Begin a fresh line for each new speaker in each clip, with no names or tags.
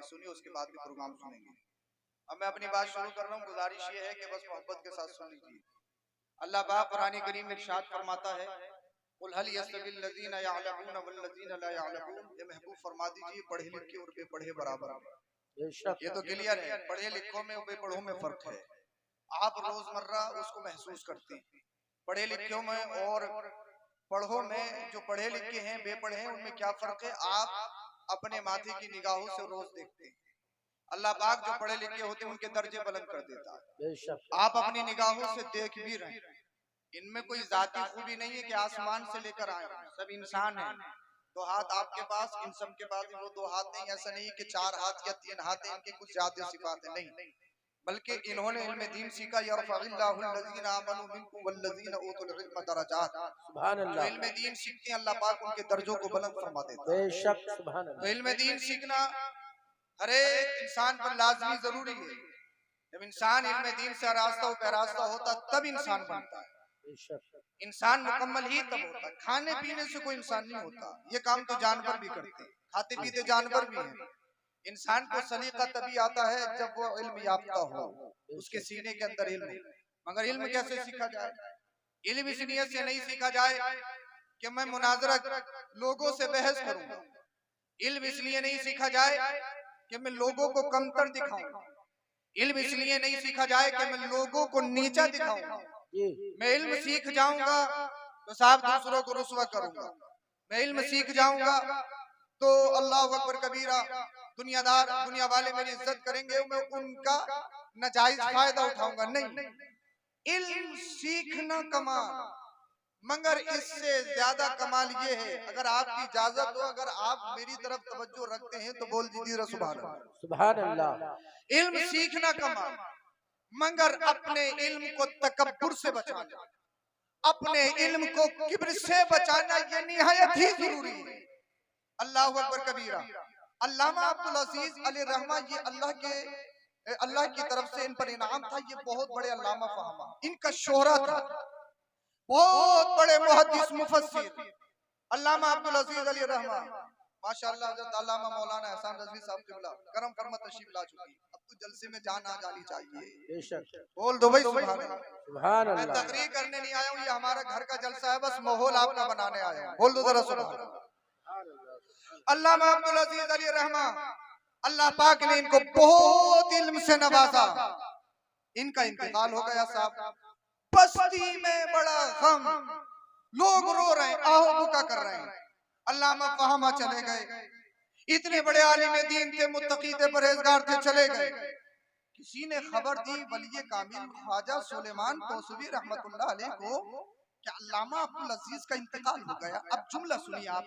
आपने सुनी, उसके बाद भी प्रोग्राम सुनेंगे। अब मैं अपनी बात शुरू कर रहा हूँ, गुजारिश ये है कि बस मोहब्बत के साथ सुन लीजिए। अल्लाह पाक कुरान करीम में इरशाद फरमाता है, कुल हल यस्तविल लज़ीना यअलमून वल्लज़ीना ला यअलमून, ये महबूब फरमा दीजिए पढ़े लिखे और बेपढ़े बराबर हैं। ये तो क्लियर है, पढ़े लिखों में और बेपढ़ों में फर्क है। आप रोजमर्रा उसको महसूस करते हैं। पढ़े लिखों में और पढ़ों में, जो पढ़े लिखे हैं बेपढ़े हैं, उनमें क्या फर्क है आप अपने माथे की निगाहों से रोज देखते हैं। अल्लाह पाक जो पढ़े लिखे होते हैं उनके दर्जे बुलंद कर देता है। आप अपनी निगाहों से देख भी रहे हैं, इनमें कोई जाती खूबी नहीं है कि आसमान से लेकर आए, सब इंसान हैं। दो हाथ आपके पास, इन सब के पास वो दो हाथ नहीं। ऐसा नहीं कि चार हाथ या तीन हाथ है, इनके कुछ ज्यादा सिफात है, नहीं, बल्कि इन्होंने इल्म दीन सीखा। यरफ़अल्लाहुल्लज़ीना आमनू मिनकुम वल्लज़ीना उतुल इल्म दरजात। सुभान अल्लाह। इल्म दीन सीखते हैं, अल्लाह पाक उनके दर्जों को बुलंद फरमा देता है। बेशक, सुभान अल्लाह। तो इल्म दीन सीखना हर एक इंसान पर लाजमी जरूरी है। जब इंसान इल्म दीन से आरास्ता व पैरास्ता होता तब इंसान बनता है। इंसान मुकम्मल ही तब होता है। खाने पीने से कोई इंसान नहीं होता, ये काम तो जानवर भी करते हैं, खाते पीते जानवर भी हैं। इंसान को सलीका तभी आता है जब वो इल्म याफ्ता हो, उसके सीने के अंदर इल्म। मगर इल्म कैसे सीखा जाए? इल्म इस नियत से नहीं सीखा जाए कि मैं मुनाजरा लोगों से बहस करूंगा। इल्म इसलिए नहीं सीखा जाए कि मैं लोगों को कमतर दिखाऊं। इल्म इसलिए नहीं सीखा जाए कि मैं लोगों को नीचा दिखाऊंगा। मैं इल्म सीख जाऊंगा तो साहब दूसरों को रुस्वा करूंगा। मैं इल्म सीख जाऊंगा तो अल्लाह अकबर कबीरा, दुनिया वाले मेरी इज्जत करेंगे, मैं उनका नाजायज फायदा उठाऊंगा। नहीं, इल्म सीखना कमाल, मगर इससे ज्यादा कमाल ये है, अगर आपकी इजाजत हो, अगर आप मेरी तरफ तवज्जो रखते हैं तो बोल दीजिए सुभान अल्लाह। सुभान अल्लाह। इल्म सीखना कमाल, मगर अपने इल्म को तकब्बुर से बचाना, अपने इल्म को किब्र से बचाना, ये निहायत ही जरूरी है। अल्लाह अकबर कबीरा। अल्लामा अब्दुल अजीज अली रहमा, ये अल्लाह की तरफ से इन पर इनाम था। ये बहुत बड़े अल्लामा फहमा, इनका शोहरा था, बहुत बड़े मुहद्दिस मुफस्सिर अल्लामा अब्दुल अजीज अली रहमा। माशाअल्लाह हज़रत अल्लामा मौलाना एहसान रज़वी साहब क़िबला करम फरमा तशरीफ ला चुकी। अब तो जलसे में जान आ जानी चाहिए। बेशक, बोल दो भाई सुभान अल्लाह। सुभान अल्लाह। मैं तकरीर करने नहीं आया हूँ, ये हमारा घर का जलसा है, बस माहौल आपका बनाने आया हूँ। बोल दो जरा सुभान अल्लाह। अल्लामा अब्दुल अजीज अली रहमा, अल्लाह पाक ने इनको बहुत इल्म से नवाजा। इनका इंतकाल हो गया साहब। बस्ती में बड़ा गम, लोग रो रहे हैं, आहो बुका कर रहे हैं। अल्लामा फहमा चले गए, इतने बड़े आलिम दीन थे, मुत्तकी थे, परहेजगार थे, चले गए। किसी ने खबर दी वली कामिल ख्वाजा सुलेमान तौसीफी रहमतुल्लाह अलैह को कि अल्लामा अब्दुल अजीज का इंतकाल हो गया। अब जुमला सुनिए आप,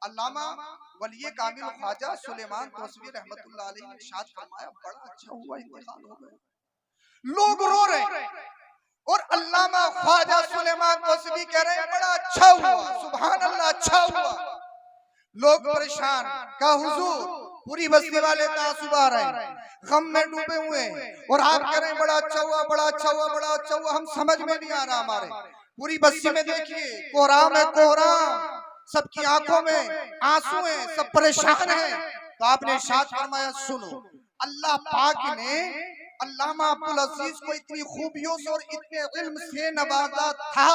अल्लामा वली कामिल ख्वाजा सुलेमान तौसीफी रहमतुल्लाह अलैह ने इरशाद फरमाया, बड़ा अच्छा हुआ इंतकाल हो गया। लोग रो रहे हैं और अल्लामा ख्वाजा सुलेमान तौसीफी कह रहे हैं बड़ा अच्छा हुआ, सुभान अल्लाह, अच्छा हुआ। लोग परेशान, का हुजूर पूरी बस्ती वाले तासुब आ रहे हैं, गम में डूबे हुए हैं, और आप कह रहे हैं बड़ा अच्छा हुआ, बड़ा अच्छा हुआ, बड़ा अच्छा हुआ। हम समझ में नहीं आ रहा, हमारे पूरी बस्ती में देखिए कोहराम है, कोहराम, सबकी आंखों में आंसू हैं, सब परेशान हैं। तो आपने इरशाद फरमाया, सुनो, अल्लाह पाक ने अल्लामा अब्दुल अजीज को इतनी खूबियों से और इतने इल्म से नवाजा था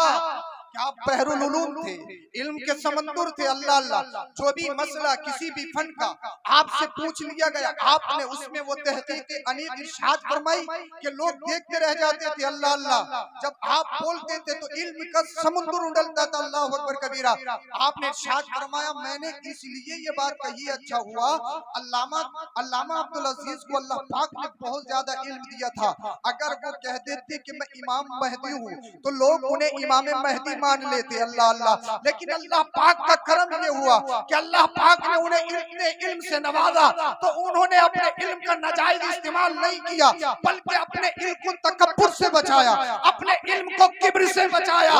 कि आप बहरुल उलूम थे, इल्म के समंदर थे। अल्लाह अल्लाह, जो भी मसला किसी भी फन का आपसे पूछ लिया गया, आपने उसमें वो तहकीक अनीक इरशाद फरमाई कि लोग देखते रह जाते थे। अल्लाह अल्लाह, जब आप बोलते थे तो इल्म का समुद्र उड़लता था। अल्लाह अकबर कबीरा। आपने इरशाद फरमाया, मैंने इसलिए ये बात कही, अच्छा हुआ। अल्लामा अब्दुल अजीज को अल्लाह पाक ने बहुत ज्यादा इल्म दिया था। अगर वो कह देते कि मैं इमाम महदी हूँ तो लोग उन्हें इमाम महदी मान लेते। अल्लाह अल्लाह, लेकिन अल्लाह पाक का करम ये हुआ कि अल्लाह पाक ने उन्हें इतने इल्म से नवाजा तो उन्होंने अपने इल्म का नाजायज इस्तेमाल नहीं किया, बल्कि अपने इल्म को तकब्बुर से बचाया, अपने इल्म को किब्र से बचाया।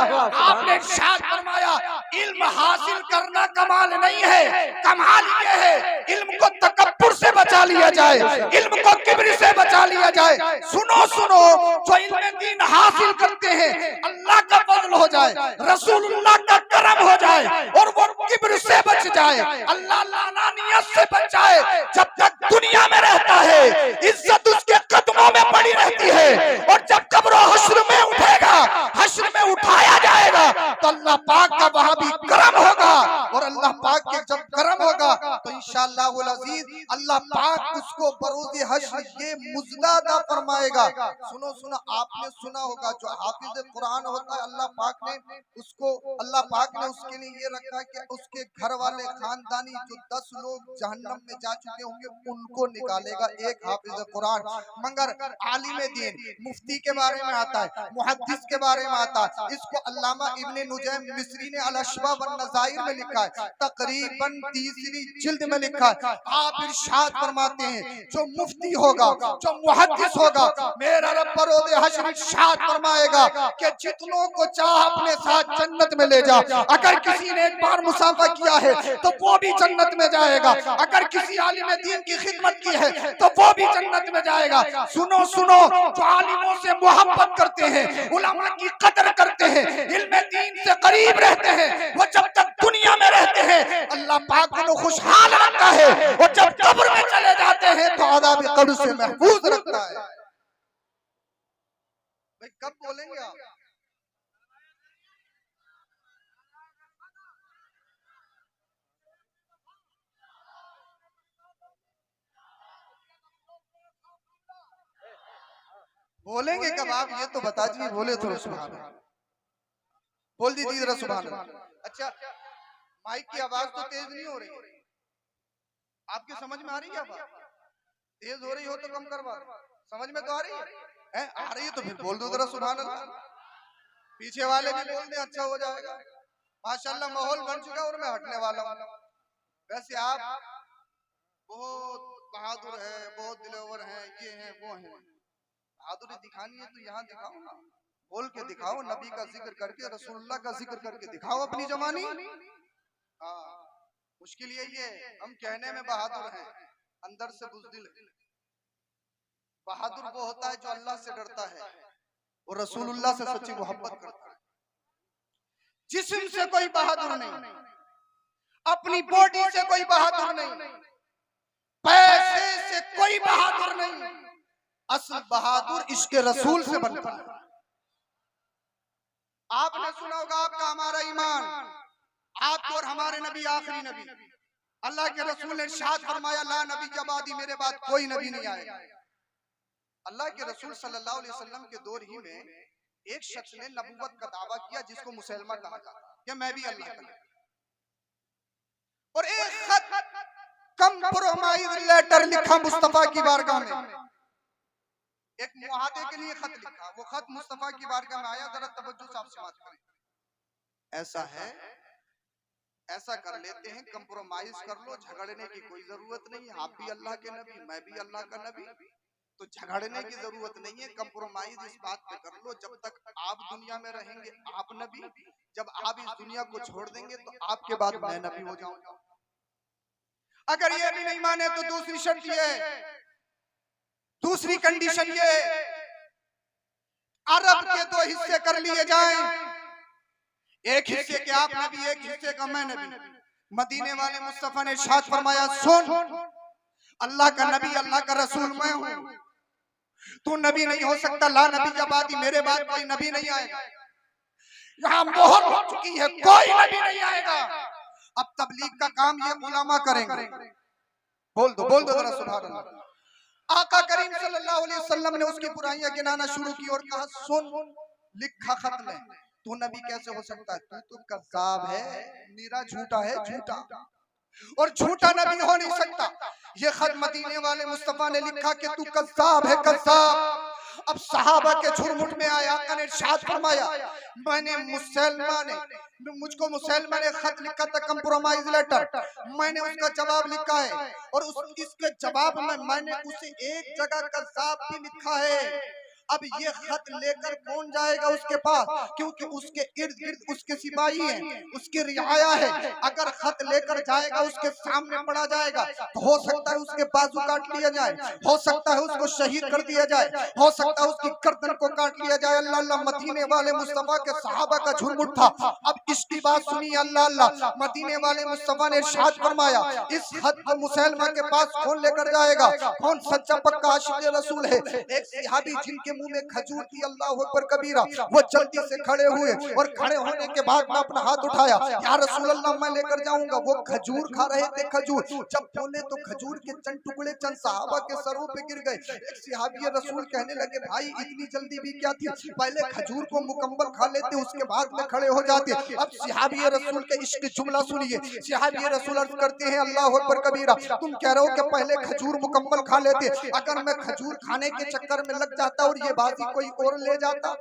आपने इरशाद फरमाया, इल्म हासिल करना कमाल नहीं है, कमाल ये है इल्म को तकब्बुर से बचा लिया जाए, इल्म को किब्र से बचा लिया जाए। सुनो सुनो, जो इल्म दीन हासिल करते हैं अल्लाह का फजल हो जाए, रसूलुल्लाह का करम हो जाए और वो किब्र से बच जाए, अल्लाह लानानियत से बचाए। जब तक दुनिया में रहता है इज्जत उसके कदमों में पड़ी रहती है, और जब कब्र हश्र में उठेगा, हश्र में उठाया जाएगा, तो अल्लाह पाक का वहां भी करम होगा। और अल्लाह पाक के जब करम होगा तो इंशाअल्लाह वल अजीज अल्लाह पाक उसको बरोज़ हश्र ये मुज़्ज़दा फरमाएगा। सुनो सुनो, आपने सुना होगा जो हाफिज कुरान होता है अल्लाह पाक ने उसको, अल्लाह पाक ने उसके लिए ये रखा कि उसके घर वाले खानदानी जो 10 लोग जहन्नम में जा चुके होंगे उनको निकालेगा एक हाफिज कुरान। मगर आलिम दीन मुफ्ती के बारे में आता है, मुहद्दिस के बारे में आता है, इसको अल्लामा इब्ने नुजैम मिस्री ने अल-अशबा वन नज़ाइर में लिखा है, तकरीबन 3री जिल्द में लिखा है। आप इरशाद फरमाते हैं जो मुफ्ती होगा, जो मुहद्दिस होगा, मेरा रब बरोज़ हश्र इरशाद फरमाएगा कि जितनों को चाह अपने साथ जन्नत में ले जा। अगर किसी ने एक बार मुसाफा किया है तो वो भी जन्नत में जाएगा, अगर किसी आलिम दीन की खिदमत की है तो वो भी जन्नत में जाएगा। सुनो सुनो, जो आलिमों से मोहब्बत करते हैं, उलमा की कदर करते हैं, इल्म दीन से करीब रहते हैं, वो जब तक दुनिया में रहते हैं अल्लाह पाक उन्हें खुशहाल रखता है, और जब कब्र में चले जाते हैं तो अज़ाब कब्र से महफूज रखता है। भाई कब बोलेंगे आप? बोलेंगे कब आप? ये तो बता दीजिए, बोले तो सुभान अल्लाह, बोल दीजिए जरा सुभान अल्लाह। अच्छा, माइक की आवाज तो तेज नहीं हो रही, आपके समझ में आ रही है? आवाज तेज हो रही हो तो कम करवा, समझ में तो आ रही है? आ रही है तो फिर बोल दो जरा सुभान अल्लाह। पीछे वाले भी बोल दे, अच्छा हो जाएगा। माशाल्लाह माहौल बन चुका है और मैं हटने वाला हूँ। वैसे आप बहुत बहादुर है, बहुत दिलवर हैं, ये हैं वो हैं। बहादुरी दिखानी है तो यहाँ दिखाओ ना, बोल के दिखाओ, नबी का जिक्र करके, रसूलुल्लाह का जिक्र करके दिखाओ अपनी जवानी। हाँ, मुश्किल यही है, हम कहने में बहादुर हैं, अंदर से बुज़दिल है। बहादुर वो होता है जो अल्लाह से डरता है और रसूलुल्लाह से सच्ची मोहब्बत करता है। जिस्म से कोई बहादुर नहीं, अपनी बॉडी से कोई बहादुर नहीं, पैसे से कोई बहादुर नहीं, असल बहादुर इश्क़ रसूल से बनता है। आपने सुना होगा आपका हमारा ईमान, आपको और हमारे नबी आखिरी नबी। अल्लाह के रसूल ने इरशाद फरमाया ला नबी के बाद मेरे बाद कोई नबी नहीं आएगा। अल्लाह के रसूल सल्लल्लाहु अलैहि वसल्लम के दौर ही में एक शख्स ने नबूवत का दावा किया जिसको मुसलमा कहा जाता है कि मैं भी अल्लाह का नबी। और एक खत कंप्रोमाइज लेटर लिखा मुस्तफा की बारगाह में, एक मुआहदे के लिए खत लिखा। वो खत मुस्तफा की बारगाह में आया, जरा तवज्जो से आप समाअत करें। ऐसा है, ऐसा कर लेते हैं, कंप्रोमाइज कर लो, झगड़ने की कोई जरूरत नहीं। आप भी अल्लाह के नबी, मैं भी अल्लाह का नबी, तो झगड़ने की जरूरत नहीं है। कंप्रोमाइज इस बात पे कर लो, जब तक आप दुनिया में रहेंगे आप नबी, जब आप इस दुनिया को छोड़ देंगे तो आपके बाद मैं नबी हो जाऊंगा। अगर ये भी नहीं माने तो दूसरी शर्त ये, दूसरी कंडीशन ये, अरब के 2 हिस्से कर लिए जाएं, एक हिस्से के आप नबी, एक हिस्से का मैं नबी। मदीने वाले मुस्तफा ने इरशाद फरमाया सुन, अल्लाह का नबी, अल्लाह का रसूल मैं हूं, तू नबी नहीं हो सकता, ला नबी के बाद मेरे बाद कोई नबी नहीं आएगा। यहाँ मोहर हो चुकी है, कोई नबी नहीं आएगा। अब तबलीग का काम ये उलमा करेंगे। बोल दो जरा सुभान अल्लाह। आका करीम सल्लल्लाहु अलैहि वसल्लम ने उसकी बुराइयां गिनाना शुरू की और कहा सुन, लिखा खत में, तू नबी कैसे हो सकता है? तू तो कज़्ज़ाब है, मेरा झूठा है, झूठा, और झूठा नबी हो नहीं सकता। ये खत मदीने वाले मुस्तफा ने लिखा कि तू कज़्ज़ाब है, कज़्ज़ाब। अब सहाबा के झुरमुट में आया, आका ने इरशाद फरमाया मुझको मुसलमान ने खत लिखा था, कंप्रोमाइज लेटर, मैंने उसका जवाब लिखा है और इसके जवाब में मैंने उसे एक जगह कज़्ज़ाब भी लिखा है अब ये खत लेकर कौन जाएगा उसके पास, क्योंकि उसके इर्द गिर्द उसके सिपाही हैं, उसकी रियाया है। अगर खत लेकर जाएगा उसके सामने पड़ा जाएगा तो हो सकता है उसके बाजू काट लिया जाए, हो सकता है उसको शहीद कर दिया जाए, हो सकता है उसकी गर्दन को काट लिया जाए। अल्लाह अल्लाह, मदीने वाले मुस्तफा के सहाबा का झुरमुट था। अब इसकी बात सुनिए, अल्लाह अल्लाह, मदीने वाले मुस्तफा ने इरशाद फरमाया, इस खत को मुसलमा के पास कौन लेकर जाएगा? कौन सच्चा पक्का आशिक रसूल है? एक सहाबी जिनके मुंह में खजूर थी, अल्लाह अकबर कबीरा, वो जल्दी से खड़े हुए और खड़े होने के बाद में अपना हाथ उठाया, या रसूल अल्लाह मैं लेकर जाऊंगा। वो खजूर खा रहे थे, खजूर जब बोले तो खजूर के चंद टुकड़े चंद सहाबा के सरों पे गिर गए। एक सहाबी रसूल कहने लगे, भाई इतनी जल्दी भी क्या थी, पहले खजूर को मुकम्मल खा लेते उसके बाद में खड़े हो जाते। अब सहाबी रसूल के इश्क जुमला सुनिए। सहाबी रसूल अर्ज करते हैं, अल्लाह अकबर कबीरा, तुम कह रहे हो कि पहले खजूर मुकम्मल खा लेते, अगर मैं खजूर खाने के चक्कर में लग जाता और ये बाजी कोई और ले जाता,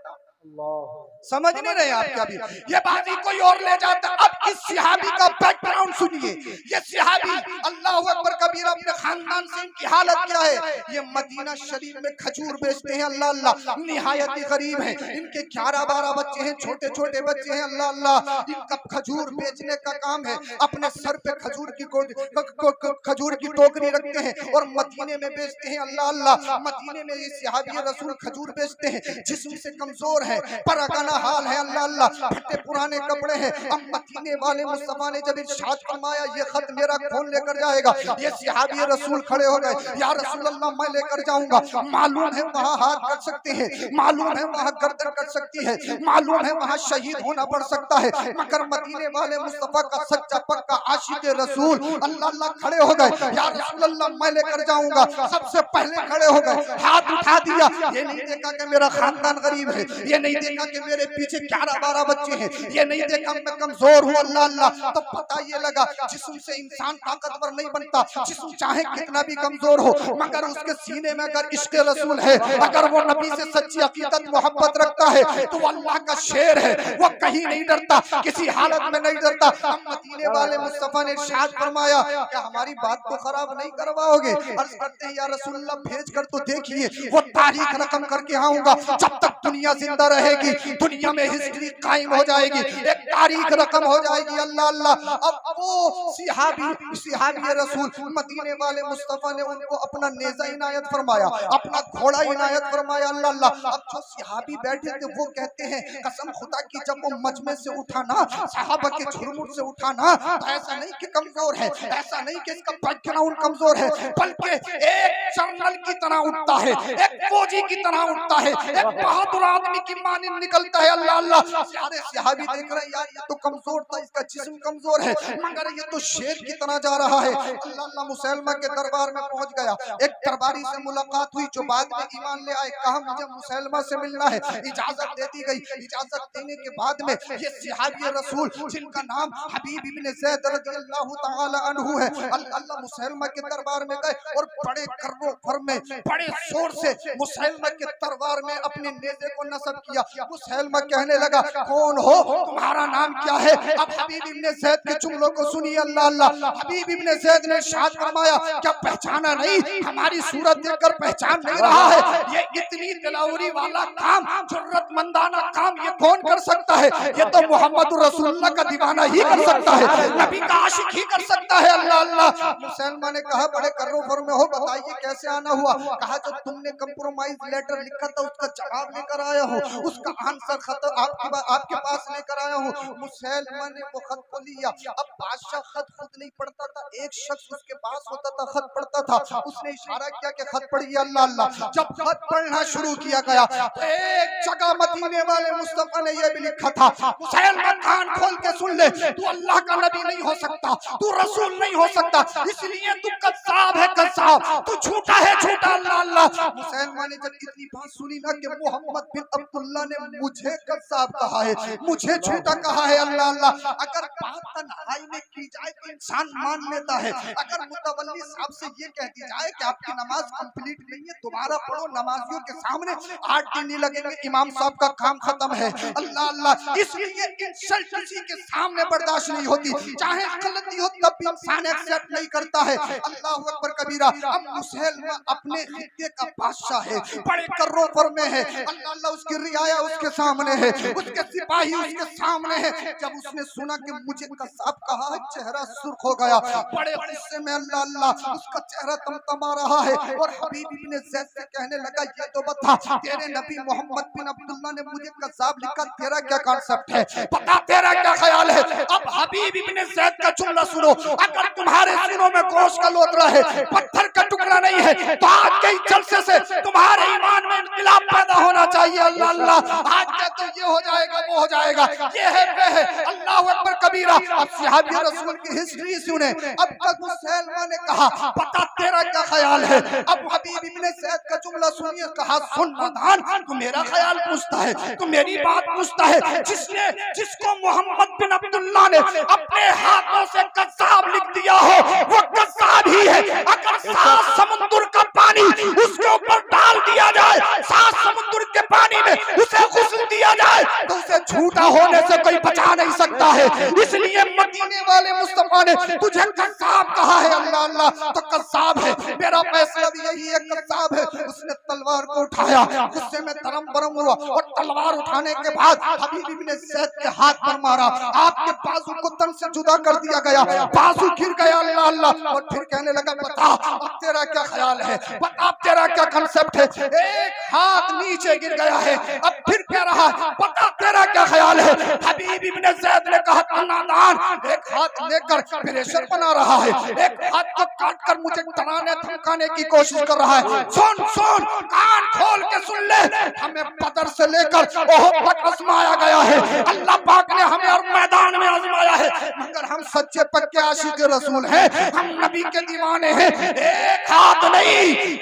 समझ नहीं रहे आप क्या? भी ये बाजी कोई और ले जाता। अब इस सहाबी का बैकग्राउंड सुनिए। ये सहाबी अल्लाह अकबर कबीरा, अपने खानदान से इनकी हालत क्या है? ये मदीना शरीफ में खजूर बेचते हैं, अल्लाह अल्लाह, निहायत ही गरीब है। इनके 11-12 बच्चे हैं, छोटे छोटे बच्चे हैं, अल्लाह अल्लाह। इनका खजूर बेचने का काम है, अपने सर पे खजूर की टोकरी रखते हैं और मदीने में बेचते हैं, अल्लाह अल्लाह। मदीने में ये सहाबी रसूल खजूर बेचते हैं, जिस्म से कमजोर है, परगना हाल है, अल्लाह अल्लाह, फटे पुराने कपड़े हैं। अब मदीने वाले मुस्तफा ने जब इरशाद फरमाया, ये खत मेरा कौन लेकर जाएगा? ये सहाबी रसूल खड़े हो गए, या रसूल अल्लाह मैं लेकर जाऊंगा। मालूम है वहां हाथ कट सकते हैं, मालूम है वहां गर्दन कट सकती है, मालूम है वहां शहीद होना पड़ सकता है, मगर मदीने वाले मुस्तफा का सच्चा पक्का आशिक रसूल अल्लाह अल्लाह खड़े हो गए, या रसूल अल्लाह मैं लेकर जाऊंगा। सबसे पहले खड़े हो गए, हाथ उठा दिया। ये नहीं देखा कि मेरा खानदान गरीब है, ये नहीं देखा कि मेरे पीछे 11-12 बच्चे हैं, ये नहीं देखा मैं कमजोर हूँ, अल्लाह अल्लाह। तो पता ये लगा, जिस्म से इंसान ताकतवर नहीं बनता, जिस्म चाहे कितना भी कमजोर हो, मगर उसके सीने में अगर इश्क रसूल है, अगर वो नबी से सच्ची अकीदत मोहब्बत रखता है, तो वो अल्लाह का शेर है, वो कहीं नहीं डरता, किसी हालत में नहीं डरता। हम मदीने वाले मुस्तफा ने इरशाद फरमाया, क्या हमारी बात को खराब नहीं करवाओगे? अर्ज करते हैं, या रसूलल्लाह भेज कर तो देखिए, वो तारीख रकम करके आऊंगा। जब तक दुनिया जिंदा रहेगी, दुनिया में हिस्ट्री कायम हो जाएगी, एक तारीख रकम हो जाएगी, अल्लाह अल्लाह। अब वो सहाबी रसूल मदीने वाले मुस्तफा ने उनको अपना नेज़ा इनायत फरमाया, अपना घोड़ा इनायत फरमाया, अल्लाह अल्लाह। अब जो सहाबी बैठे थे वो कहते हैं, कसम खुदा की, जब वो मजमे से उठा ना, सहाबा के झुरमुट से उठा ना, तो ऐसा नहीं कि कमजोर है, ऐसा नहीं कि इसका बैकग्राउंड कमजोर है, बल्कि एक जनरल की तरह उठता है, एक फौजी की तरह उठता है, एक बहादुर आदमी की मानिंद निकलता है, अल्लाह अल्लाह। सारे सहाबी देख रहे हैं, यार ये तो कमजोर था, इसका जिस्म कमजोर है, मगर ये तो शेर की तरह जा रहा है, अल्लाह अल्लाह। मुसलमा के दरबार में पहुंच गया, एक दरबारी से मुलाकात हुई जो बाद में ईमान ले आए, कहा मुझे मुसलमा से मिलना है, इजाजत दे दी गई। इजाजत देने के बाद में ये सहाबी रसूल जिनका नाम हबीब इब्न ज़ैद रज़ियल्लाहु तआला अन्हु है, अल्लाह मुसलमा के दरबार में गए और बड़े कर्रों भर में बड़े जोर से मुसलमा के दरबार में अपने नेज़े को नस्ब किया। मुसलमा कहने लगा, कौन हो, तुम्हारा नाम क्या है? अब हबीब इब्न ज़ैद के जुमलों को सुनिए, अल्लाह अल्लाह। हबीब इब्न ज़ैद ने इरशाद फरमाया, क्या पहचाना नहीं? हमारी सूरत देखकर पहचान नहीं रहा है? ये इतनी दिलावरी वाला काम, जुर्रतमंदाना काम ये कौन कर सकता है? ये तो मोहम्मद रसूलुल्लाह का दीवाना ही कर सकता है, नबी का आशिक ही कर सकता है, अल्लाह अल्लाह। मुसलमान ने कहा, बड़े कर्रों भर में हो, बताइए कैसे आना हुआ? कहा, जो तुमने कंप्रोमाइज लेटर लिखा था उसका जवाब लेकर आया हूँ, उसका आंसर खत आपके पास लेकर आया हूँ। मुसलमान ने वो खत को लिया। अब बादशाह खत खुद नहीं पढ़ता था, एक शख्स उसके पास होता था खत पढ़ता था, उसने इशारा किया कि खत पढ़िए, अल्लाह अल्लाह। जब खत पढ़ना शुरू किया गया तो एक जगह मदीने वाले मुस्तफा ने यह भी लिखा था, मुसलमान कान खोल के सुन ले, तू अल्लाह का नबी नहीं हो सकता, तू रसूल नहीं हो सकता, इसलिए तू कज़्ज़ाब है, कज़्ज़ाब, तू झूठा है, झूठा, अल्लाह अल्लाह। मुसलमान ने जब इतनी बात सुनी ना कि मोहम्मद बिन अब्दुल्ला ने मुझे कज़्ज़ाब कहा है, मुझे झूठा कहा है, अल्लाह अल्लाह। अगर बात तन्हाई में की जाए तो इंसान मान लेता है, अगर मुतवल्ली साहब से ये कह दी जाए कि आपकी नमाज कंप्लीट नहीं है, दोबारा पढ़ो, नमाजियों के सामने 8 दिन नहीं लगेंगे, इमाम साहब का काम खत्म है, अल्लाह अल्लाह। इसलिए इंसल्ट किसी के सामने बर्दाश्त नहीं होती, चाहे गलती हो तब भी इंसान एक्सेप्ट नहीं करता है, अल्लाह अकबर कबीरा। अब मुसलमान अपने खित्ते का बादशाह है, बड़े कर्रों में है, अल्लाह अल्लाह उसकी रियाया उसके सामने है, उसके सिपाही उसके सामने है। जब उसने सुना कि मुझे कसाब कहा है, चेहरा सुर्ख हो गया, बड़े गुस्से में अल्लाह अल्लाह उसका चेहरा तमतमा रहा है। और हबीब इब्ने ज़ैद से कहने लगा, ये तो बता, तेरे नबी मोहम्मद बिन अब्दुल्लाह ने मुझे कसाब लिखा, तेरा क्या कॉन्सेप्ट है, बता तेरा क्या ख्याल है। अब हबीब इब्ने ज़ैद का जुमला सुनो, अगर तुम्हारे सीनों में गोश्त का लोतरा है, पत्थर का टुकड़ा नहीं है, तो आज के जलसे से तुम्हारे ईमान में इनकलाब पैदा होना चाहिए। अल्लाह अल्लाह, आज क्या तो ये हो जाएगा वो हो जाएगा, ये है वे है, अल्लाह अकबर कबीरा। अब सहाबी रसूल की हिस्ट्री सुने। अब तक मुसलमान ने कहा, बता तेरा क्या ख्याल है। अब हबीब इब्ने ज़ैद का जुमला सुनिए, कहा सुन नादान, तू मेरा ख्याल पूछता है, तू मेरी बात पूछता है। जिसको मोहम्मद बिन अब्दुल्लाह ने अपने हाथों से कसाब लिख दिया हो, वो कसाब ही है। अगर 7 समुद्र का पानी उसके ऊपर डाल दिया जाए, 7 समुद्र के पानी में उसे गुस्ल दिया जाए, तो उसे झूठा होने से कोई बचा नहीं सकता है। इसलिए मदीने वाले मुस्तफा ने तुझे कसाब कहा है। अल्लाह अल्लाह, तो कसाब है, मेरा फैसला भी यही है, कसाब है। उसने तलवार को उठाया, गुस्से में तरम बरम हुआ, और तलवार उठाने के बाद हबीब इब्ने ज़ैद के हाथ पर मारा, आपके बाजू को तन से जुदा कर दिया गया, बाजू गिर गया। अल्लाह अल्लाह, और फिर कहने लगा, बता अब तेरा क्या ख्याल है, बता तेरा क्या कंसेप्ट है। एक हाथ नीचे गिर गया है, अब फिर कह रहा है, बता तेरा क्या ख्याल है। हबीब इब्ने ज़ैद ने कहा, नादान, एक हाथ लेकर प्रेशर बना रहा है, एक हाथ को काट कर मुझे डराने धमकाने की कोशिश कर रहा है। सुन सुन, कान खोल के सुन ले, हमें बदर से लेकर ओहद तक आजमाया गया है। अल्लाह पाक ने हमें हर मैदान में आजमाया है, मगर हम सच्चे पक्के आशिक रसूल हैं, हम नबी के दीवाने हैं। एक हाथ नहीं,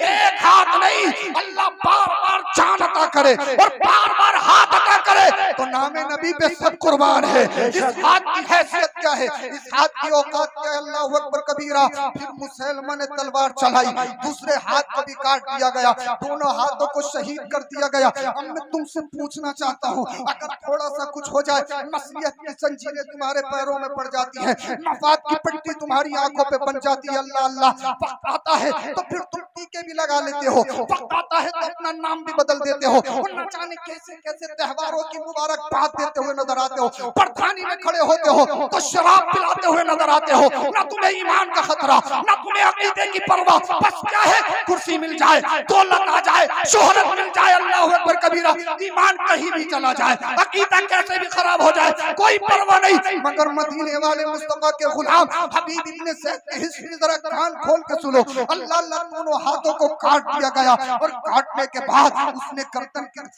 अल्लाह बार बार जान अता करे और बार बार हाथ अता करे, तो नामे नबी पे सब कुर्बान है। इस हाथ की हैसियत क्या है, इस हाथ की औकात क्या है। अल्लाह अकबर कबीरा। फिर मुसलमान ने तलवार चलाई, दूसरे हाथ को भी काट दिया गया, दोनों हाथों को शहीद कर दिया गया। अब मैं तुमसे पूछना चाहता हूँ, अगर थोड़ा सा कुछ हो जाए, मसलियत की जंजीरें तुम्हारे पैरों में पड़ जाती है, मफाद की पट्टी तुम्हारी आंखों पे बन जाती है, अल्लाह अल्लाह, वक्त आता है तो फिर तुम टीके भी लगा लेते हो, वक्त आता है तो अपना नाम भी बदल देते हो, और न जाने कैसे कैसे त्योहारों की मुबारकबाद देते हुए नजर आते हो, प्रधानी में खड़े होते हो तो शराब पिलाते हुए नजर आते हो। ना तुम्हें ईमान का खतरा, ना तुम्हें अकीदे की परवाह, बस क्या है, कुर्सी मिल जाए, दौलत आ जाए, शोहरत मिल जाए, अल्लाह अकबर कबीरा, ईमान कहीं भी चला जाए, अकीदा कैसे भी खराब हो जाए, कोई परवाह नहीं। मगर मदीने वाले मुस्तफा के गुलाम हबीब इब्ने ज़ैद की हिस्ट्री जरा कान खोल के सुनो। अल्लाह अल्लाह, दोनों हाथों को काट दिया गया, और काटने के बाद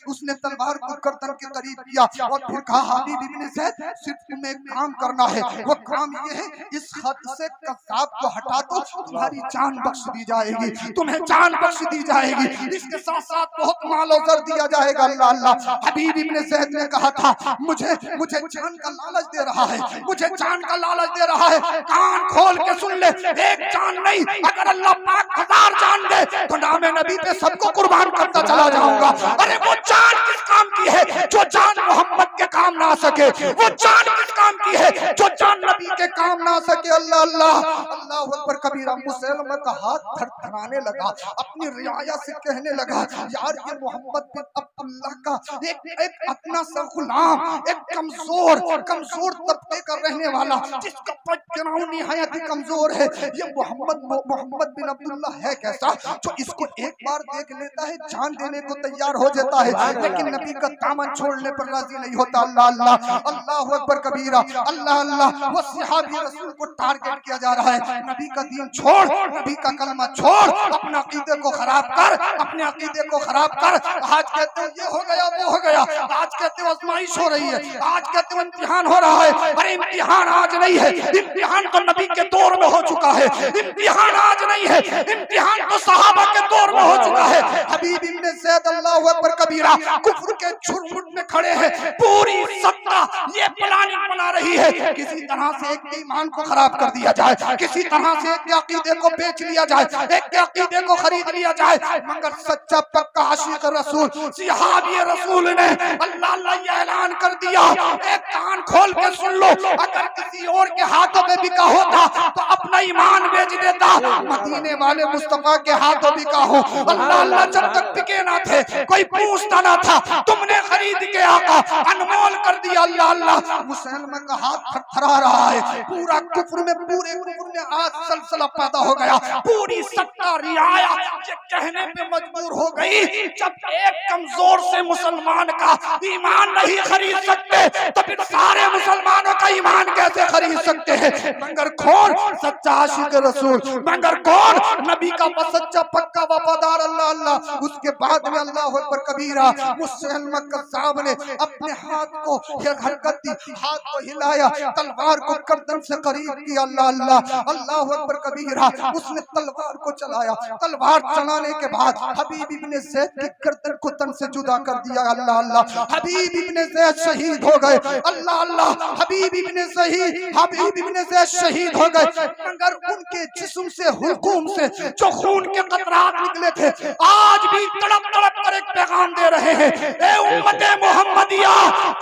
उसने तलवार को गर्दन के करीब किया, और फिर कहा, हबीब इब्ने ज़ैद, सिर्फ तुम्हें एक काम करना है, वो काम ये है, इस खत से कसाब को हटा दो, तुम्हारी जान बख्श दी जाएगी, तुम्हें जान बख्श दी जाएगी, इसके साथ साथ बहुत मालो जर दिया जाएगा। अल्लाह अल्लाह, हबीब इब्ने ज़ैद ने कहा था, मुझे जान का लालच दे रहा है, मुझे जान का लालच दे रहा है। कान खोल के सुन ले, एक जान नहीं, अगर अल्लाह पाक 1000 जान दे, तो नामे नबी पे सबको कुर्बान करता चला जाऊंगा। अरे वो जान किस काम की है, जो जान मोहम्मद के काम ना सके, वो जान किस काम की है, जो जान नबी के काम ना सके। अल्लाह अल्लाह, अल्लाह अकबर कबीरा। मुसलमान का हाथ थरथराने लगा, अपनी रियाया से कहने लगा, यार ये मोहम्मद बिन अब्दुल्लाह का एक अपना सा गुलाम, एक कमजोर तबके का रहने वाला, जिसका पचनाऊ निहायत ही कमजोर है, ये मोहम्मद बिन अब्दुल्लाह है कैसा, जो इसको एक बार देख लेता है जान देने को तैयार हो जाता है, लेकिन नबी का दामन छोड़ने पर राजी नहीं होता। अल्लाह अल्लाह, अल्लाह अकबर कबीरा। अल्लाह अल्लाह, वो सहाबी रसूल को टारगेट किया जा रहा है, नबी का दीन छोड़, नबी का कलमा छोड़, अपने अकीदे को खराब कर, अपने अकीदे को खराब कर। आज कहते हो ये हो गया वो हो गया, आज कहते हो आजमाइश हो रही है, आज कहते हो इम्तिहान हो रहा है। अरे इम्तिहान आज नहीं है, इम्तिहान तो नबी के दौर में हो चुका है, इम्तिहान आज नहीं है, इम्तिहान तो सहाबा के दौर में हो चुका है। हबीब इब्ने ज़ैद अल्लाहु अकबर कबीरा कुफ्र के झुरमुट में खड़े हैं, पूरी सत्ता ये प्लानिंग बना रही है, किसी तरह से एक के ईमान को खराब कर दिया जाए, किसी तरह से एक के अकीदे को बेच लिया जाए, एक के अकीदे को खरीद लिया जाए। मगर सच्चा पक्का आशिक रसूल सहाबी रसूल ने अल्लाह अल्लाह ये ऐलान कर दिया, एक कान खोल के सुन लो, अगर किसी और के हाथों पे बिका होता तो अपना ईमान बेच देता, मदीने वाले मुस्तफा के हाथों बिका हो, हूँ। अल्लाह अल्लाह जब तक बिके ना थे, कोई पूछता ना था, तुमने खरीद के आका अनमोल कर दिया। अल्लाह अल्लाह, मुसलमान का हाथ थरथरा रहा है, पूरा कुफ्र में, पूरे कुफ्र में आज सलसला पैदा हो गया। पूरी सत्ता रियाया ये कहने पे मजबूर हो गई, जब एक कमजोर से मुसलमान का ईमान नहीं खरीद सकते तो फिर सारे मुसलमानों का ईमान कैसे खरीद सकते हैं? मगर कौन सच्चा आशिक रसूल, मगर कौन नबी का सच्चा पक्का वफादार अल्लाह अल्लाह। उसके बाद में अल्लाह अकबर कबीरा, मुसलमान कज़्ज़ाब ने अपने हाथ को हरकत दी, हाथ को हिलाया, तलवार को गर्दन से करीब किया। अल्लाह अल्लाह, अल्लाह अकबर कबीरा, उसने तलवार को चलाया। तलवार चलाने के बाद हबीब इब्ने ज़ैद की गर्दन को तन से जुदा कर दिया। अल्लाह अल्लाह, हबीब इब्ने ज़ैद शहीद हो गए। अल्लाह अल्लाह, हबीब इब्ने ज़ैद शहीद हो गए। मगर उनके जिस्म से, हुलकूम से जो खून के कतरात निकले थे, आज भी तड़प तड़प कर एक पैगाम दे रहे हैं। ए उम्मते मोहम्मदिया,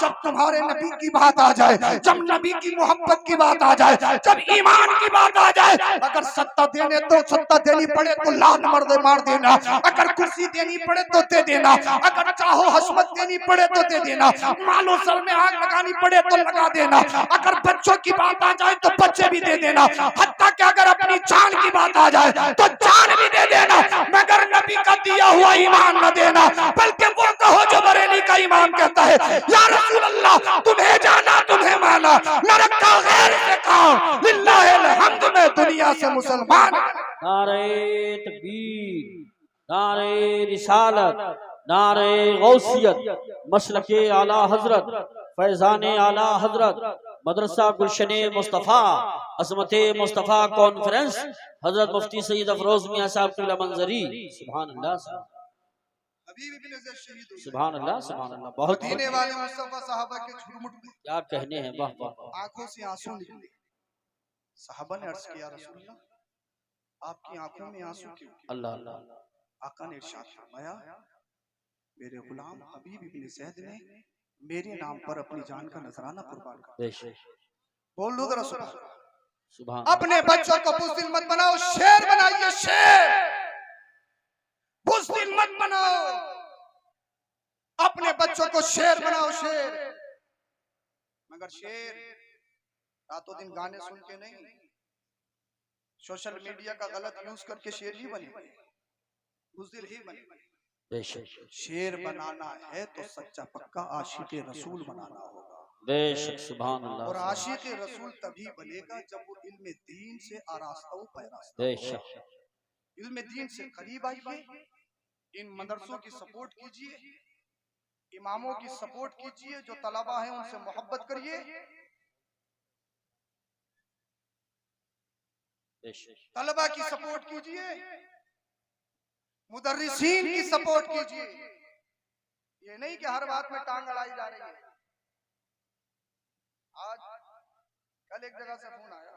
जब तुम्हारे नबी की बात आ जाए, जब नबी की मोहब्बत की बात आ जाए, जब ईमान की बात आ जाए, अगर सत्ता देने तो सत्ता देनी पड़े तो लात मार देना, अगर कुर्सी देनी पड़े तो दे देना, अगर चाहो हशमत देनी पड़े तो दे देना, मालो सर में आग लगानी पड़े तो लगा देना, अगर बच्चों की बात आ जाए तो बच्चे भी दे देना, हत्ता कि अगर अपनी जान की बात आ जाए तो जान भी दे देना, मगर नबी का दिया हुआ ईमान न देना। बल्कि वो कहो जो बरेली का ईमान कहता है, या रसूल अल्लाह, तुम्हें जाना तुम्हें माना, न रखा गैर से काम, लिल्लाहिल हम्द में दुनिया से मुसलमान।
नारे तकबीर, नारे रिसालत, नारे गौसियत, मसलके आला हजरत, फैजाने आला हजरत, मदरसा गुलशने मुस्तफ़ा, अज़मते मुस्तफ़ा कॉन्फ्रेंस, हजरत मुफ्ती सईद अफरोज मियां साहब क़िबला मंजरी। सुभान अल्लाह, सुभान अल्लाह, सुभान अल्लाह। बहुत
मदीने वाले मुस्तफा साहबा के झुरमुट में
क्या कहने हैं, वाह वाह।
आंखों से आंसू निकले। साहबा ने अर्ज किया, रसूल अल्लाह, आपकी आंखों में आंसू क्यों?
अल्लाह अल्लाह।
आका ने इरशाद फरमाया, मेरे गुलाम हबीब इब्ने ज़ैद ने मेरे नाम पर अपनी जान का नजराना कुर्बान कर दिया। बोल दो रसूल,
सुभान।
अपने बच्चों को बुज़दिल मत बनाओ, शेर बनाइए, शेर। बुज़दिल मत बनाओ, अपने बच्चों को शेर बनाओ, शेर। मगर शेर रातों दिन गाने सुन के नहीं, सोशल मीडिया का गलत यूज करके शेर ही बने, बुज़दिल ही बने। शेर बनाना है तो सच्चा पक्का आशिक़े रसूल बनाना होगा।
बेशक, सुभान अल्लाह।
और आशिक़े रसूल तभी बनेगा जब वो इल्म दीन से आरास्ता हो, पैरास्ता।
बेशक,
इल्म दीन से करीब आइए, इन मदरसों की सपोर्ट कीजिए, इमामों की सपोर्ट कीजिए, जो तलबा हैं उनसे मोहब्बत करिए, तलबा की सपोर्ट कीजिए, मुदर्रिसीन की सपोर्ट कीजिए। ये नहीं कि हर बात में टांग अड़ाई जा रही है। आज कल एक जगह से फोन आया,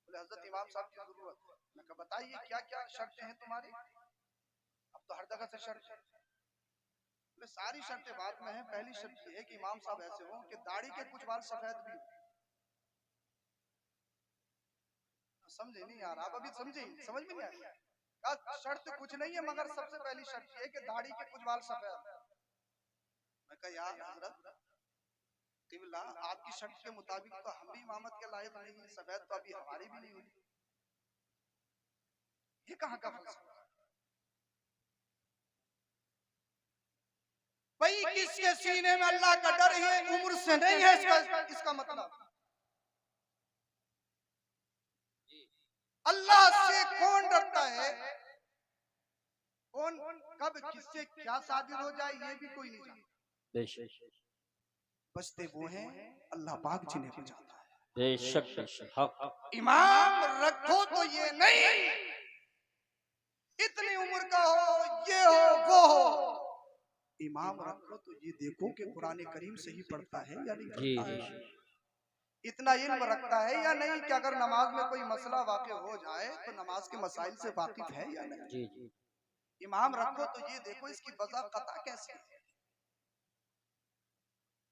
बोले हजरत इमाम साहब की जरूरत है। मैं कहा बताइए क्या क्या शर्तें हैं तुम्हारी? अब तो हर जगह से शर्त है। बोले सारी शर्तें बाद में हैं, पहली शर्त ये है कि इमाम साहब ऐसे हो कि दाढ़ी के कुछ बाल सफेद भी हो। समझे नहीं यार आप? अभी समझे, समझ में नहीं आ रही। शर्त कुछ नहीं है, मगर सबसे पहली शर्त ये है कि दाढ़ी के कुछ बाल सफेद। मैं कहा यार हजरत क़िबला, आपकी शर्त के मुताबिक तो हम भी इमामत के लायक नहीं है, सफेद तो अभी हमारी भी नहीं हुई। ये कहाँ का फलसफा? भाई किसके सीने में अल्लाह का डर है, उम्र से नहीं है इसका मतलब। अल्लाह से कौन डरता है? कौन कब किससे क्या साबित हो जाए ये भी कोई नहीं जानता। बचते वो हैं अल्लाह पाक जिन्हें बचाता है।
बेशक बेशक, हक।
इमाम रखो तो ये नहीं इतनी उम्र का हो, ये हो वो हो। इमाम रखो तो ये देखो कि कुरान करीम सही पढ़ता है या नहीं पढ़ता है, इतना इल्म रखता है या नहीं, कि अगर नमाज में कोई मसला वाक़े हो जाए तो नमाज के मसाइल से वाकिफ है या नहीं।
जी जी।
इमाम रखो तो ये देखो इसकी वज़ा क़ता कैसी है,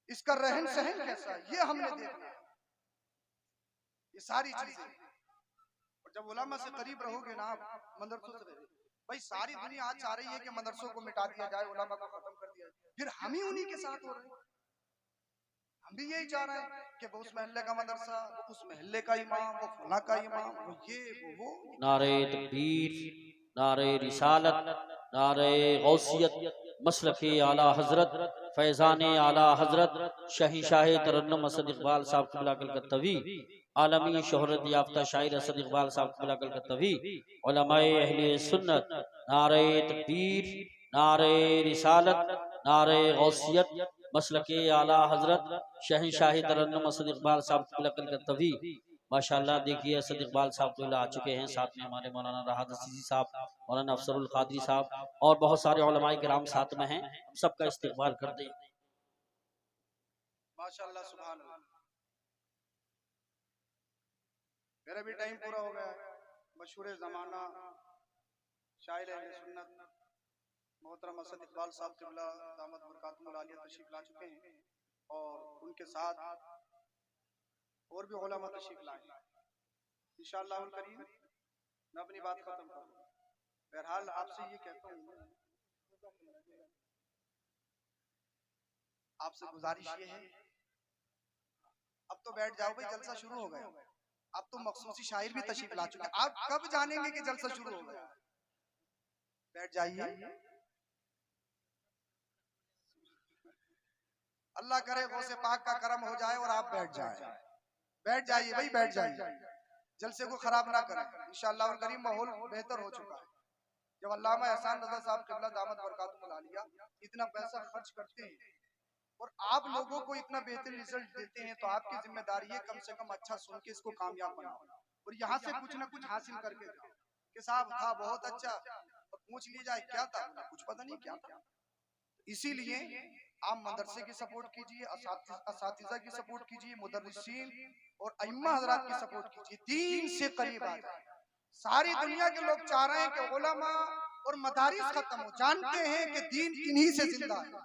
इसका रहन सहन कैसा है, ये हमने देखना है। ये सारी चीजें, और जब उलमा से करीब रहोगे ना आप, मदरसों से भाई सारी दुनिया आज चाह रही है कि मदरसों को मिटा दिया जाए, उलमा को खत्म कर दिया जाए, फिर हम ही उन्हीं के साथ हो रहे हैं। हम भी यही चाह रहे हैं कि वो उस महल्ले का मदरसा, वो उस महल्ले का इमाम, वो फला का इमाम, वो ये वो
नारे तकबीर, नारे रिसालत, नारे गौसियत, मसलके आला हजरत, फैजान आला हजरत, शाही शाह तरन्नुम असद इकबाल साहब क़िबला कलकत्तवी, आलमी शोहरत याफ्ता शायर असद इकबाल साहब क़िबला कलकत्तवी, उलमाए अहले सुन्नत, नारे तकबीर, नारे रिसालत, नारे गौसियत, मसलके आला हजरत, शाही शाह तरन्नुम असद इकबाल साहब क़िबला कलकत्तवी। माशाअल्लाह देखिए असद इकबाल साहब तो आ चुके हैं, साथ में हमारे मौलाना राहत असीसी साहब, मौलाना अफसरुल कादरी साहब और बहुत सारे उलमाए किराम साथ में हैं। हम सबका इस्तकबाल कर दें।
माशाअल्लाह सुभान अल्लाह। मेरा भी टाइम पूरा हो गया है। मशहूर ज़माना शायर अहले सुन्नत मोहतरम असद इकबाल साहब क़िबला दामत बरकातुहुल आलिया तशरीफ ला चुके हैं और उनके साथ और भी उलमा तशरीफ लाए। इंशाअल्लाहुल करीम मैं अपनी बात खत्म करूँ। बहरहाल आपसे ये कहता हूँ, आपसे गुजारिश ये है, अब तो बैठ जाओ भाई, जलसा शुरू हो गया। अब तो मखसूसी शायर भी तशरीफ ला चुके, आप कब जानेंगे कि जलसा शुरू हो गया? बैठ जाइए। अल्लाह करे गौसे पाक का करम हो जाए और आप बैठ जाए। बैठ जाइए भाई, बैठ जाइए, जलसे को खराब ना करें। इंशाअल्लाह करीम माहौल बेहतर हो चुका है। जब अल्लामा एहसान रज़ा साहब क़िबला दामत बरकातुहुल आलिया इतना पैसा खर्च करते हैं और आप लोगों को इतना बेहतरीन रिजल्ट देते हैं, तो आपकी जिम्मेदारी है कम से कम अच्छा सुन के इसको कामयाब बनाओ और यहाँ से कुछ ना कुछ हासिल करके जाओ कि साहब था बहुत अच्छा, और पूछ लिया जाए क्या था, कुछ पता नहीं क्या था। इसीलिए आप मदरसे की सपोर्ट कीजिए, असातिज़ा की सपोर्ट कीजिए, मुदर्रिसीन और अइम्मा हज़रात की सपोर्ट कीजिए। दीन से करीब आ जाए। सारी दुनिया के लोग चाह रहे हैं कि उलमा और मदारिस खत्म हो, जानते हैं कि दीन इन्हीं से जिंदा है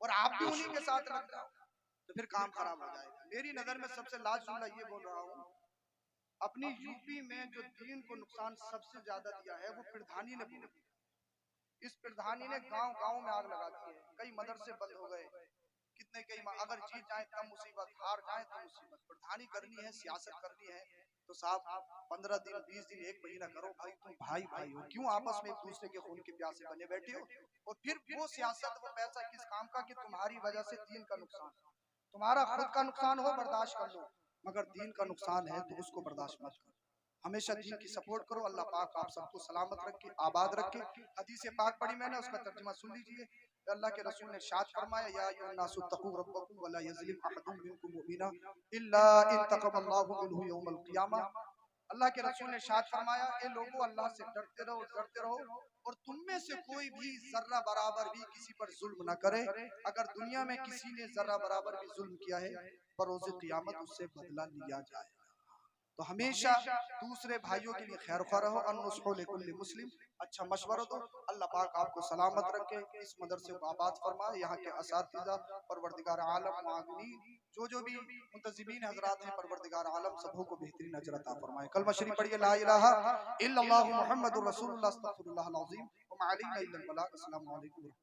और आप भी उन्हीं के साथ लग जाओ तो फिर काम खराब हो जाएगा। मेरी नजर में सबसे लाजजुमला ये बोल रहा हूँ, अपनी यूपी में जो दीन को नुकसान सबसे ज्यादा दिया है वो प्रधानी ने बोला। इस प्रधानी ने गांव गांव में आग लगा दी है, कई मदरसे बंद हो गए, कितने कई अगर जीत जाए तब मुसीबत, हार जाए तो मुसीबत। प्रधानी करनी है, सियासत करनी है तो साहब 15 दिन 20 दिन 1 महीना करो भाई, तुम भाई भाई हो, क्यों आपस में एक दूसरे के खून के प्यासे बने बैठे हो? और फिर वो सियासत वो पैसा किस काम का कि तुम्हारी वजह से दीन का नुकसान, तुम्हारा खुद का नुकसान हो बर्दाश्त कर लो, मगर दीन का नुकसान है तो उसको बर्दाश्त मत करो। हमेशा दीन की सपोर्ट करो। अल्लाह पाक आप सबको सलामत रखे, आबाद रखे। हदीस पाक पढ़ी मैंने, उसका तर्जुमा सुन लीजिए। अल्लाह के रसूल ने इरशाद फरमाया, या अय्युहन्नासु तक़ू रब्बकुम वला यज़लिम अहदुम मिनकुम मुमिना इल्ला इन तक़ब्बलल्लाहु मिनहु यौमल क़ियामा। अल्लाह के रसूल ने इरशाद फरमाया, ए लोगों अल्लाह से डरते रहो और तुम में से कोई भी जर्रा बराबर भी किसी पर जुल्म न करे। अगर दुनिया में किसी ने जर्रा बराबर भी जुल्म किया है, बरोज़ क़ियामत उससे बदला लिया जाएगा। तो हमेशा दूसरे भाइयों के लिए खैर ख्वाह रहो। अन्नुस्हु लिकुल्लि मुस्लिम, अच्छा मशवरा दो। अल्लाह पाक आपको सलामत रखे, इस मदरसे को आबाद फरमाए, यहाँ के असातिज़ा परवरदिगार आलम मुआविनीन जो भी मुंतज़िमीन हज़रात हैं, परवरदिगार आलम सबों को बेहतरीन अजर अता फरमाए। कलमा शरीफ पढ़िए, ला इलाहा इल्लल्लाहु मुहम्मदुर रसूलुल्लाह अस्तगफिरुल्लाहल अज़ीम व मा अलैना इल्लल बलाग। अस्सलामु अलैकुम।